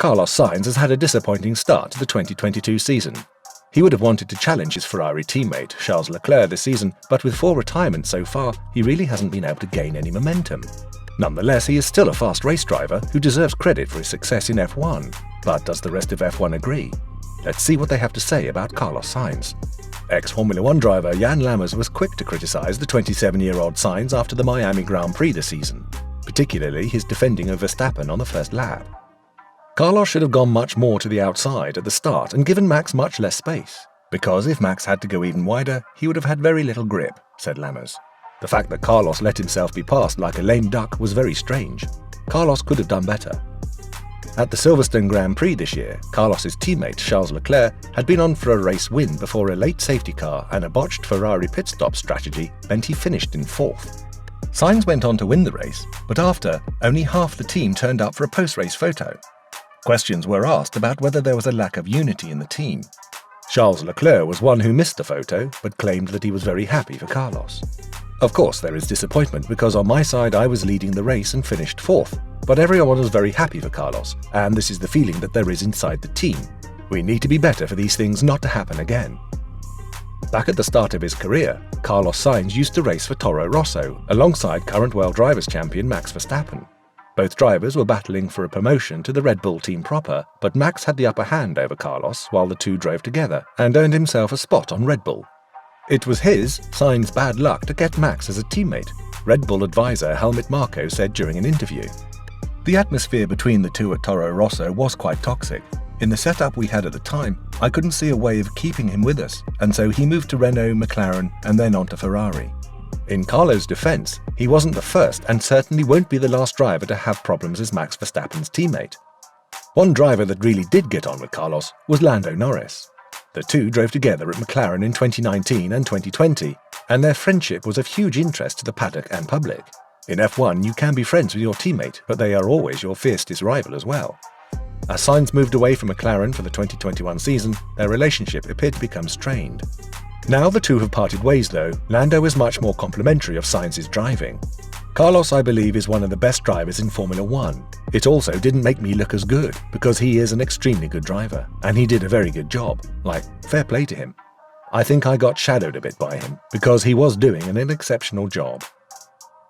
Carlos Sainz has had a disappointing start to the 2022 season. He would have wanted to challenge his Ferrari teammate, Charles Leclerc, this season, but with 4 retirements so far, he really hasn't been able to gain any momentum. Nonetheless, he is still a fast race driver who deserves credit for his success in F1. But does the rest of F1 agree? Let's see what they have to say about Carlos Sainz. Ex-Formula 1 driver Jan Lammers was quick to criticise the 27-year-old Sainz after the Miami Grand Prix this season, particularly his defending of Verstappen on the first lap. Carlos should have gone much more to the outside at the start and given Max much less space, because if Max had to go even wider, he would have had very little grip, said Lammers. The fact that Carlos let himself be passed like a lame duck was very strange. Carlos could have done better. At the Silverstone Grand Prix this year, Carlos's teammate Charles Leclerc had been on for a race win before a late safety car and a botched Ferrari pit stop strategy meant he finished in 4th. Sainz went on to win the race, but after, only half the team turned up for a post-race photo. Questions were asked about whether there was a lack of unity in the team. Charles Leclerc was one who missed the photo, but claimed that he was very happy for Carlos. Of course, there is disappointment because on my side I was leading the race and finished 4th, but everyone was very happy for Carlos, and this is the feeling that there is inside the team. We need to be better for these things not to happen again. Back at the start of his career, Carlos Sainz used to race for Toro Rosso alongside current World Drivers' Champion Max Verstappen. Both drivers were battling for a promotion to the Red Bull team proper, but Max had the upper hand over Carlos while the two drove together and earned himself a spot on Red Bull. It was Sainz's bad luck to get Max as a teammate, Red Bull advisor Helmut Marko said during an interview. The atmosphere between the two at Toro Rosso was quite toxic. In the setup we had at the time, I couldn't see a way of keeping him with us, and so he moved to Renault, McLaren, and then on to Ferrari. In Carlos' defense, he wasn't the first and certainly won't be the last driver to have problems as Max Verstappen's teammate. One driver that really did get on with Carlos was Lando Norris. The two drove together at McLaren in 2019 and 2020, and their friendship was of huge interest to the paddock and public. In F1, you can be friends with your teammate, but they are always your fiercest rival as well. As Sainz moved away from McLaren for the 2021 season, their relationship appeared to become strained. Now the two have parted ways though, Lando is much more complimentary of Sainz's driving. Carlos, I believe, is one of the best drivers in Formula 1. It also didn't make me look as good, because he is an extremely good driver, and he did a very good job. Fair play to him. I think I got shadowed a bit by him, because he was doing an exceptional job.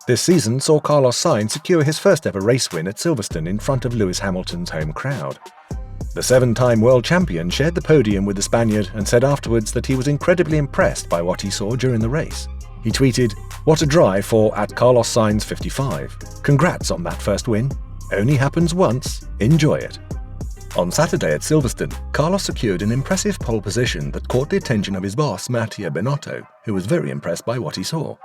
This season saw Carlos Sainz secure his first ever race win at Silverstone in front of Lewis Hamilton's home crowd. The 7-time world champion shared the podium with the Spaniard and said afterwards that he was incredibly impressed by what he saw during the race. He tweeted, "What a drive for @CarlosSainz55. Congrats on that first win. Only happens once. Enjoy it." On Saturday at Silverstone, Carlos secured an impressive pole position that caught the attention of his boss, Mattia Binotto, who was very impressed by what he saw.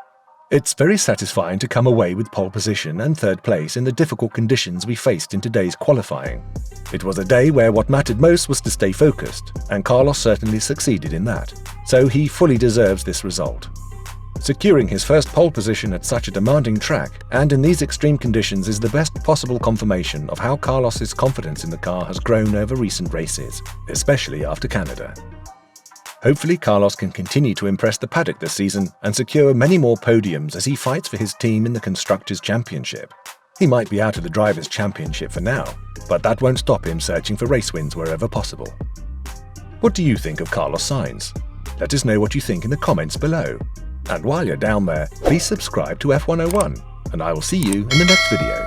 It's very satisfying to come away with pole position and 3rd place in the difficult conditions we faced in today's qualifying. It was a day where what mattered most was to stay focused, and Carlos certainly succeeded in that, so he fully deserves this result. Securing his first pole position at such a demanding track and in these extreme conditions is the best possible confirmation of how Carlos's confidence in the car has grown over recent races, especially after Canada. Hopefully Carlos can continue to impress the paddock this season and secure many more podiums as he fights for his team in the Constructors' Championship. He might be out of the Drivers' Championship for now, but that won't stop him searching for race wins wherever possible. What do you think of Carlos Sainz? Let us know what you think in the comments below. And while you're down there, please subscribe to F101, and I will see you in the next video.